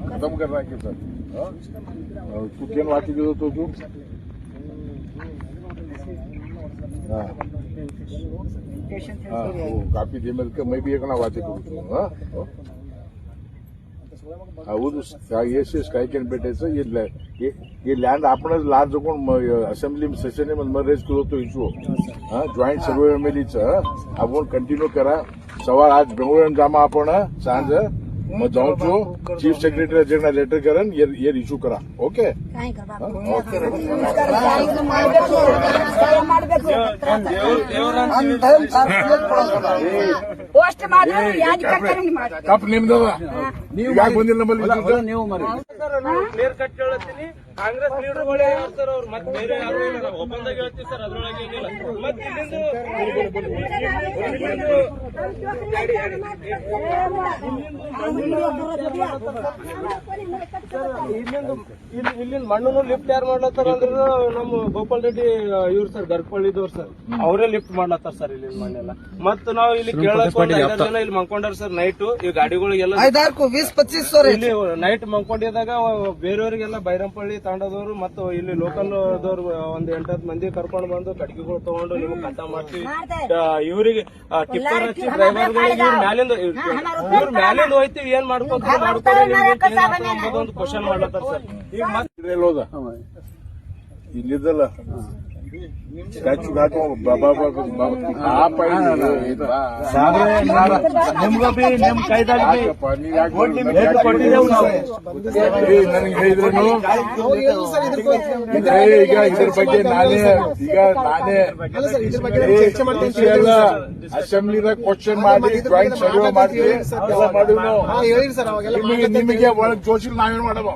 खत्म करना है सर. तू केन वाची देतो तो तू काफी दे मिलकर मैं भी एक ना वाची करू. हौದು काय केन भेटायचं हे लँड आपणच लाज कोण असेंब्ली सेशन मध्ये रेज केलो तो इश्यू जॉईंट सर्व एमएलईचं आपण कंटिन्यू करा. सवार आज बेंगळुरू जामा आपण सांज मग जाऊन छो चीफ सेक्रेटरी जेना लेटर करन ये इश्यू करा. ओके ಕಪ್ ನಿಮ್ದವ ನೀವು ಯಾಕೆ ಬಂದಿಲ್ಲ ನಮ್ಮಲ್ಲಿ ನೀವು ಕ್ಲಿಯರ್ ಕಟ್ ಹೇಳ್ತೀನಿ. ಕಾಂಗ್ರೆಸ್ ಲೀಡರ್ಗಳೇ ಸರ್ ಅವ್ರು ಮತ್ತೆ ಬೇರೆ ಯಾರು ಇಲ್ಲ. ನಾವು ಒಪ್ಪಂದಾಗ ಹೇಳ್ತೀವಿ ಸರ್, ಅದ್ರೊಳಗೆ ಏನಿಲ್ಲ. ಮತ್ತೆ ಇಲ್ಲಿಂದ ಮಣ್ಣನ್ನು ಲಿಫ್ಟ್ ಯಾರು ಮಾಡ್ಲತ್ತಾರ ಅಂದ್ರೆ ನಮ್ಮ ಗೋಪಾಲ್ ರೆಡ್ಡಿ ಇವ್ರು ಸರ್ ಗರ್ಪಳ್ಳಿದವ್ರು ಸರ್, ಅವರೇ ಲಿಫ್ಟ್ ಮಾಡ್ಲತ್ತಾರ ಸರ್ ಇಲ್ಲಿಂದ ಮಣ್ಣೆಲ್ಲ. ಮತ್ತ ನಾವು ಇಲ್ಲಿ ಕೇಳಕ್ ಜನ ಇಲ್ಲಿ ಮಂಕೊಂಡಾರ ಸರ್ ನೈಟ್. ಈ ಗಾಡಿಗಳಿಗೆಲ್ಲ ಇಲ್ಲಿ ನೈಟ್ ಮಂಕೊಂಡಿದ್ದಾಗ ಬೇರೆಯವರಿಗೆಲ್ಲ ಬೈರಂಪಳ್ಳಿ ತಾಂಡದವರು ಮತ್ತು ಇಲ್ಲಿ ಲೋಕಲ್ ದವ್ರು ಒಂದ್ 8-10 ಮಂದಿ ಕರ್ಕೊಂಡು ಬಂದು ಕಟ್ಗೆಗಳು ತಗೊಂಡು ನಿಮ್ಗೆ ಕಟ್ಟ ಮಾಡ್ತೀವಿ. ಇವ್ರಿಗೆ ಟಿಪ್ಪರ್ ಹಚ್ಚಿ ಡ್ರೈವರ್ಗಳಿಗೆ ಇವ್ರ ಮ್ಯಾಲಿಂದ ಹೋಯ್ತಿವಿ ಏನ್ ಮಾಡ್ಕೊಂಡು ಕ್ವಶನ್ ಮಾಡ್ಲತ್ತಾರ ಸರ್. ಈಗ ಮತ್ತೆ ಇಲ್ಲಿದ್ದಲ್ಲ ಸ್ಟ್ಯಾಚು ಹಾಕೋ ಬಾಬಾ ನಿಮ್ಗ ಬಿ ನಿಮ್ ಕೈದಾಗ ನನಗೆ ಹೇಳಿದ್ರು ಈಗ ಇದ್ರ ಬಗ್ಗೆ ನಾನೇ ಅಸೆಂಬ್ಲಿನ ಕ್ವಶನ್ ಮಾಡಿ ಜಾಯಿಂಟ್ ಸರ್ವೆ ಮಾಡಿ ನಿಮಗೆ ಒಳಗ್ ಜೋಶಿಲ್ ನಾವೇನ್ ಮಾಡಬೋ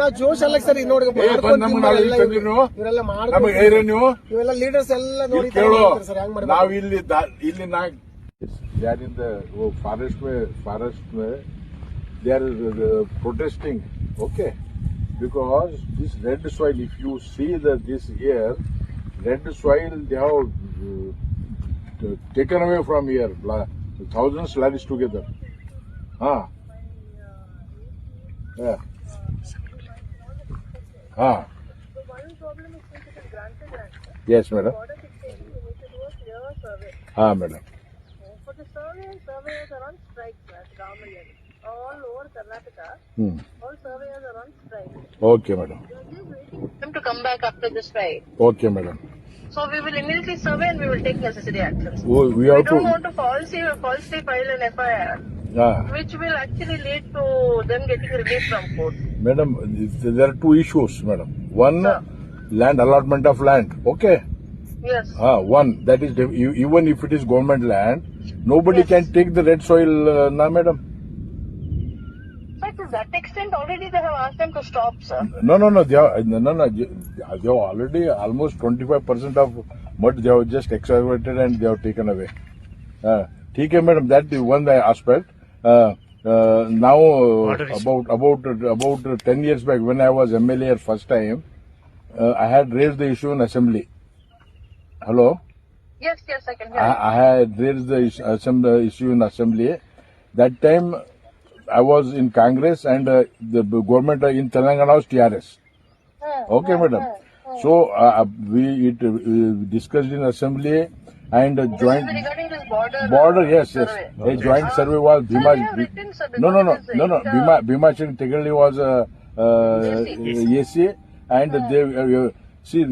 ನಾವು ಜೋಶ್ ಅಲ್ಲ ಸರ್. ನೋಡಿ ನಮಗೆ ಹೇಳಿರ ನೀವು ಇವೆಲ್ಲ ಲೀಡರ್ಸ್ ಎಲ್ಲ ನೋಡಿ ನಾವು ಇಲ್ಲಿ ಯಾರಿಂದ forest May they are protesting, okay, because this red soil, if you see this here, red soil they have taken away from here, thousands ladders together. Yeah. Yes, madam. Madam. For the surveyors are on strike, sir. All over Karnataka, all surveyors are on strike. Okay, madam. We are just waiting for them to come back after the strike. Okay, madam. So we will immediately survey and we will take necessary actions. We don't want to falsely file an FIR, which will actually lead to them getting relief from court. Madam, there are two issues, madam. One, land allotment of land, okay? Yes. One, that is, even if it is government land, nobody can take the red soil, madam. But to that extent, already they have asked them to stop, sir. No. They have already almost 25% of mud they have just excavated and they have taken away. Okay, madam, that is one aspect. Now, about 10 years back, when I was MLA first time, I had raised the issue in assembly. Hello? Yes, I can hear you. I had raised the issue in assembly. That time, I was in Congress and the government in Telangana was TRS. Okay, madam. So, we discussed in assembly and joint... This is regarding this border, yes. A joint survey was Bhima... No. Bhima Chand Tegali was AC and they... see,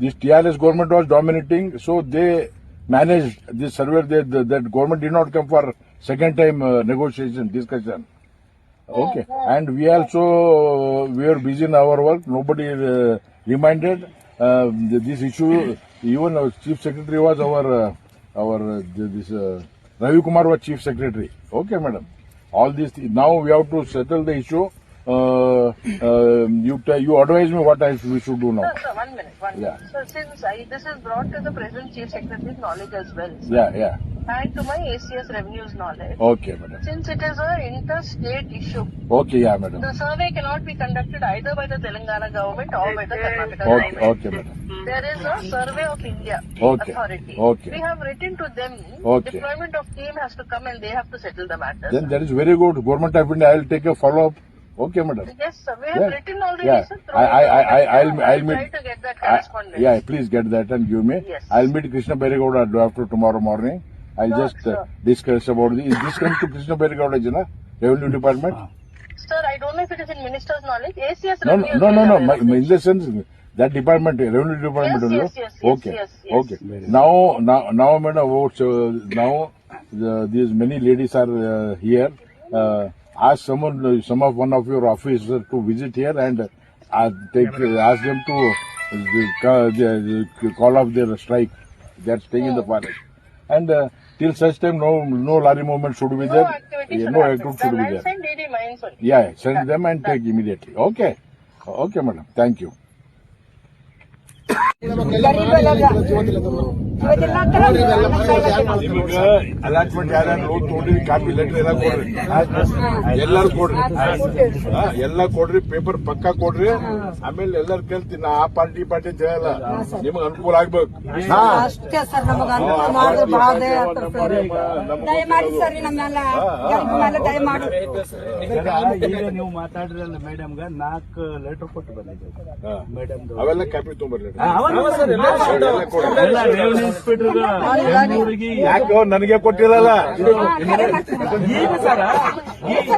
this TRS government was dominating, so they managed this survey. That government did not come for second time negotiation, discussion. Okay. And we were busy in our work. Nobody reminded this issue. Even our chief secretary was Ravi Kumar was chief secretary. Okay, madam. All this, now we have to settle the issue. you advise me what we should do now. Sir, 1 minute. Yeah. So since this is brought to the present Chief Secretary's knowledge as well, sir, Yeah. and to my ACS Revenue's knowledge, Okay, madam. since it is a interstate issue, Okay, yeah, madam. the survey cannot be conducted either by the Telangana government or by the Karnataka Okay, government. okay, madam. There is a Survey of India Okay. authority. Okay. We have written to them. Okay. Deployment of team has to come and they have to settle the matter. Then that is very good. Government of India, I will take a follow up. Okay, madam. Yes, sir. We have Yeah. written already, Yeah. sir. I'll try meet. to get that correspondence. Yeah, please get that and give me. Yes. I'll meet Krishna Berigowda after tomorrow morning. I'll Sure, just sure. discuss about this. Is this coming to Krishna Berigowda, Jana? Revenue Department? Sir, I don't know if it is in minister's knowledge. ACS No. Revenue is aware of In it. the sense, that department, revenue department. Yes, only? yes, yes, Okay. yes. Okay. Now, madam, now these many ladies are here. Ask some of one of your officers to visit here and ask them to call off their strike. They are staying in the forest. And till such time, no lorry movement should be No there. activity should No happen. activity should Then be I'll there. send DD Mines only. Yeah, send them and take immediately. Okay. Okay, madam. Thank you. ನಿಮಗೆ allotment ಯಾರು ತೋಡ್ರಿ copy letter ಎಲ್ಲ ಕೊಡ್ರಿ ಎಲ್ಲಾರು ಕೊಡ್ರಿ ಎಲ್ಲ ಕೊಡ್ರಿ paper ಪಕ್ಕಾ ಕೊಡ್ರಿ ಆಮೇಲೆ ಎಲ್ಲಾರು ಕೇಳ್ತೀನಿ ನಾ ಆ ಪಾರ್ಟಿ ಅಂತ ಹೇಳಲ್ಲ ನಿಮಗ್ ಅನುಕೂಲ ಆಗ್ಬೇಕು ಅಷ್ಟೇ ಸರ್ ನಮಗ ಅನುಕೂಲ ಮಾಡಿದ್ರೆ ಬಾಧೆ ದಯಮಾಡಿ ಸರ್ ನಮ್ಮೆಲ್ಲ ದಯಮಾಡಿ ಈಗ ನೀವು ಮಾತಾಡ್ರಲ್ಲ ಮೇಡಮ್ಗ 4 ಲೆಟರ್ ಕೊಟ್ಟು ಬಂದಿದ್ದೇವೆ ಮೇಡಮ್ ಅವೆಲ್ಲ ಕಾಪಿ ತೊಗೊಂಬರ್ಲಿ ರೆವಿನ್ಯೂ ಇನ್ಸ್ಪೆಕ್ಟರ್ ಯಾಕೆ ನನಗೆ ಕೊಟ್ಟಿರಲ್ಲ ಈಗ ಸರ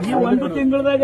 ಈ 1 ತಿಂಗಳದಾಗ